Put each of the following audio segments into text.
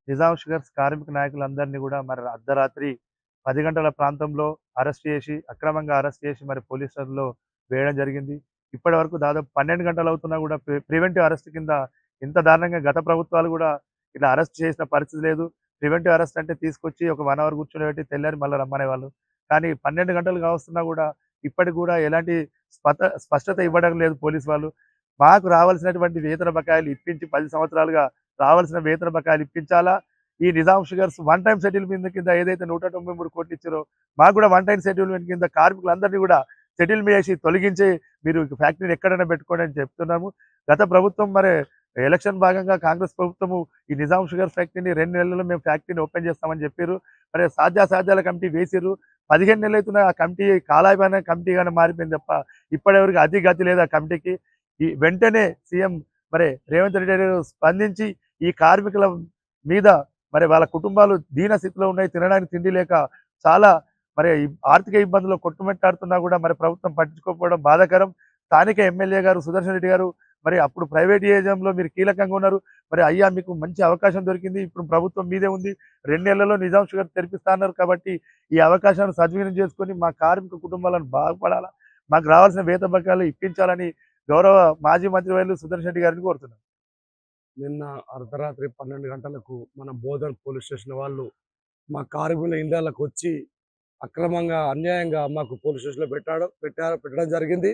Nizam sugars కార్మిక నాయకులందరినీ కూడా మరి అర్ధరాత్రి 10 గంటల ప్రాంతంలో అక్రమంగా అరెస్ట్ చేసి మరి పోలీస్ స్టేషన్‌లో వేయడం జరిగింది. ఇప్పటివరకు దాదాపు 12 గంటలు అవుతున్నా కూడా ప్రివెంటివ్ అరెస్ట్ కింద ఇంత దారుణంగా గత ప్రభుత్వాలు కూడా ఇలా అరెస్ట్ చేసిన పరిస్థితి లేదు. ప్రివెంటివ్ అరెస్ట్ అంటే తీసుకొచ్చి ఒక 1 అవర్ కూర్చోబెట్టి తెల్లారి మళ్ళా రమ్మనేవాళ్ళు. కానీ 12 గంటలు కావస్తున్నా కూడా ఇప్పటికి కూడా ఎలాంటి స్పష్టత ఇవ్వడం లేదు పోలీసు వాళ్ళు. మాకు రావాల్సినటువంటి వేతన బకాయిలు ఇప్పించి 10 సంవత్సరాలుగా రావాల్సిన వేతన బకాయిలు ఇప్పించాలా? ఈ Nizam sugars one time settlement కింద ఏదైతే 193 కోట్లు ఇచ్చారో మాకు కూడా వన్ టైమ్ సెటిల్‌మెంట్ కింద కార్మికులందరినీ కూడా సెటిల్‌మెంట్ చేసి తొలగించి మీరు ఫ్యాక్టరీని ఎక్కడైనా పెట్టుకోండి అని చెప్తున్నాము. గత ప్రభుత్వం మరి ఎలక్షన్ భాగంగా కాంగ్రెస్ ప్రభుత్వము ఈ నిజాం షుగర్ ఫ్యాక్టరీని 2 నెలల్లో మేము ఫ్యాక్టరీని ఓపెన్ చేస్తామని చెప్పిర్రు. మరి సాధ్యాసాధ్యాల కమిటీ వేసిర్రు. 15 నెలలైతున్న ఆ కమిటీ కాలాయమైన కమిటీగానే మారిపోయింది తప్ప ఇప్పటివరకు అతి గతి లేదు ఆ కమిటీకి. ఈ వెంటనే సీఎం మరి రేవంత్ రెడ్డి గారు స్పందించి ఈ కార్మికుల మీద మరి వాళ్ళ కుటుంబాలు దీన స్థితిలో ఉన్నాయి. తినడానికి తిండి లేక చాలా మరి ఆర్థిక ఇబ్బందుల్లో కొట్టుమిట్టాడుతున్నా కూడా మరి ప్రభుత్వం పట్టించుకోకపోవడం బాధాకరం. స్థానిక ఎమ్మెల్యే గారు సుదర్శన్ రెడ్డి గారు మరి అప్పుడు ప్రైవేటిజంలో మీరు కీలకంగా ఉన్నారు. మరి అయ్యా మీకు మంచి అవకాశం దొరికింది. ఇప్పుడు ప్రభుత్వం మీదే ఉంది. 2 నెలల్లో నిజాం షుగర్ తెరిపిస్తా అన్నారు కాబట్టి ఈ అవకాశాన్ని సద్వినియోగం చేసుకొని మా కార్మిక కుటుంబాలను బాగుపడాలా, మాకు రావాల్సిన వేతన బకాయిలు ఇప్పించాలని గౌరవ మాజీ మంత్రివర్యులు సుదర్శన్ రెడ్డి గారిని కోరుతున్నాను. నిన్న అర్ధరాత్రి 12 గంటలకు మన బోధన్ పోలీస్ స్టేషన్ వాళ్ళు మా కార్మికుల ఇళ్లకు వచ్చి అక్రమంగా అన్యాయంగా మాకు పోలీస్ స్టేషన్లో పెట్టడం జరిగింది.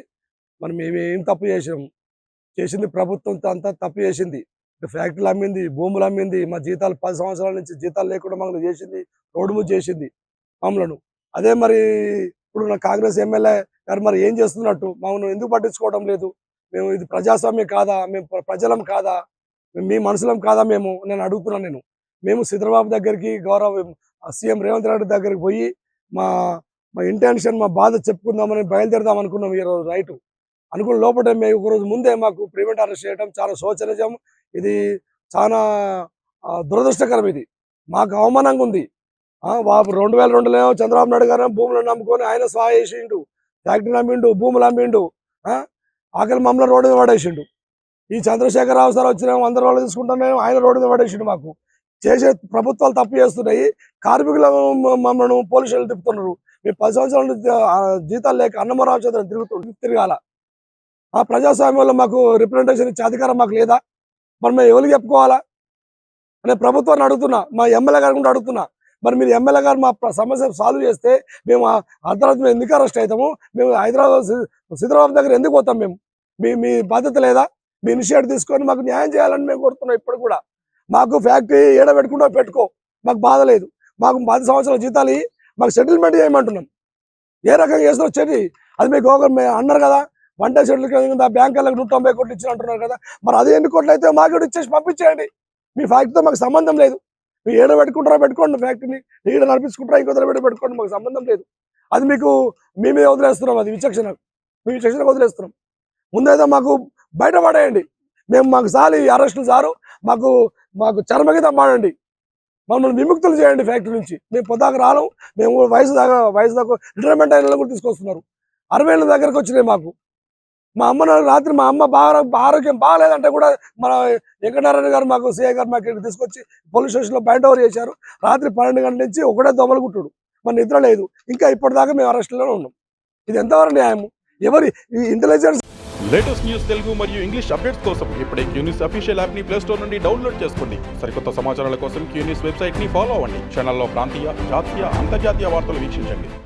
మరి మేము ఏం తప్పు చేసింది ప్రభుత్వం అంతా తప్పు చేసింది. ఫ్యాక్టరీలు అమ్మింది, భూములు అమ్మింది, మా జీతాలు 10 సంవత్సరాల నుంచి జీతాలు లేకుండా మమ్మల్ని చేసింది, రోడ్డు మీద చేసింది మమ్మలను. అదే మరి ఇప్పుడు నా కాంగ్రెస్ ఎమ్మెల్యే గారు మరి ఏం చేస్తున్నట్టు మమ్మల్ని ఎందుకు పట్టించుకోవడం లేదు? మేము ఇది ప్రజాస్వామ్యం కాదా? మేము ప్రజలం కాదా? మీ మనుషులం కాదా? నేను అడుగుతున్నాను. మేము చంద్రబాబు దగ్గరికి గౌరవ సీఎం రేవంత్ రెడ్డి దగ్గరికి పోయి మా మా ఇంటెన్షన్ మా బాధ చెప్పుకుందామని బయలుదేరదాం అనుకున్నాం. ఈరోజు నైటు అనుకున్న లోపల మేము ఒకరోజు ముందే మాకు ప్రివెంట్ అరెస్ట్ చేయడం చాలా శోచనీయం. ఇది చాలా దురదృష్టకరం. ఇది మాకు అవమానంగా ఉంది. 2002లో చంద్రబాబు నాయుడు గారు భూములను నమ్ముకొని ఆయన స్వా చేసిండు, ఫ్యాక్టరీని అమ్మిండు, భూములు అమ్మిండు, ఆకలి మమ్మల్ని రోడ్డు మీద పడేసిండు. ఈ చంద్రశేఖరరావు సార్ వచ్చిన 100 రోజులు తీసుకుంటున్నాము, ఆయన రోడ్డు మీద పడేసిండు. మాకు చేసే ప్రభుత్వాలు తప్పు చేస్తున్నాయి. కార్మికుల మమ్మల్ని పోలీసులు తిప్పుతున్నారు. మేము 10 సంవత్సరాల జీతాలు లేక అన్నమరావు తిరగాల. ఆ ప్రజాస్వామ్యంలో మాకు రిప్రజెంటేషన్ ఇచ్చే అధికారం మాకు లేదా? మరి మేము ఎవరికి చెప్పుకోవాలా? నేను ప్రభుత్వాన్ని అడుగుతున్నా, మా ఎమ్మెల్యే గారు కూడా అడుగుతున్నా. మరి మీరు ఎమ్మెల్యే గారు మా సమస్య సాల్వ్ చేస్తే మేము అర్ధరాత్రి ఎందుకు అరెస్ట్ అవుతాము? మేము హైదరాబాద్ సిద్రాబాద్ దగ్గర ఎందుకు పోతాం? మీ బాధ్యత లేదా? మీ ఇనిషియేటివ్ తీసుకొని మాకు న్యాయం చేయాలని మేము కోరుతున్నాం. ఇప్పుడు కూడా మాకు ఫ్యాక్టరీ ఏడబెట్టుకుంటూ పెట్టుకో, మాకు బాధ లేదు. మాకు 10 సంవత్సరాల జీతాలు మాకు సెటిల్మెంట్ చేయమంటున్నాం. ఏ రకంగా చేస్తారో చెడి అది మీకు అన్నారు కదా, వన్ టైం సెటిల్ కింద బ్యాంకులకు 190 కోట్లు ఇచ్చిన అంటున్నారు కదా. మరి అది ఎన్ని కోట్లు అయితే మాకు కూడా ఇచ్చేసి పంపించేయండి. మీ ఫ్యాక్టరీతో మాకు సంబంధం లేదు. మీరు ఏడ పెట్టుకుంటారా పెట్టుకోండి, ఫ్యాక్టరీని ఈడ నడిపించుకుంటారా ఇంకో పెట్టుకోండి, మాకు సంబంధం లేదు. అది మీకు మీ మీద వదిలేస్తున్నాం. అది మీ విచక్షణకు వదిలేస్తున్నాం. ముందైతే మాకు బయటపడేయండి. మాకు సాలి అరెస్టులు సారు, మాకు చర్మగీతం పాడండి, మమ్మల్ని విముక్తులు చేయండి ఫ్యాక్టరీ నుంచి. మేము పొద్దాక రాను. మేము వయసు దాకా రిటైర్మెంట్ అయిన కూడా తీసుకొస్తున్నారు. 60 ఏళ్ళ దగ్గరకు వచ్చినాయి మాకు. మా అమ్మ రాత్రి మా అమ్మ ఆరోగ్యం బాగాలేదంటే కూడా మన వెంకటనారాయణ గారు మాకు సిఐ గారు మాకు ఇక్కడ తీసుకొచ్చి పోలీస్ స్టేషన్లో బైండ్ ఓవర్ చేశారు. రాత్రి 12 గంటల నుంచి ఒకటే దొమలు కుట్టుడు, మన నిద్ర లేదు. ఇంకా ఇప్పటిదాకా మేము అరెస్టులోనే ఉన్నాం. ఇది ఎంతవరకు న్యాయము? ఎవరి ఇంటెలిజెన్స్? లేటెస్ట్ న్యూస్ తెలుగు మరియు ఇంగ్లీష్ అప్డేట్స్ కోసం ఇప్పుడే క్యూన్యూస్ అఫీషియల్ యాప్ ని ప్లే స్టోర్ నుండి డౌన్లోడ్ చేసుకోండి. సరికొత్త సమాచారాల కోసం క్యూన్యూస్ వెబ్సైట్ ని ఫాలో అవ్వండి. ఛానల్లో ప్రాంతీయ, జాతీయ, అంతర్జాతీయ వార్తలు వీక్షించండి.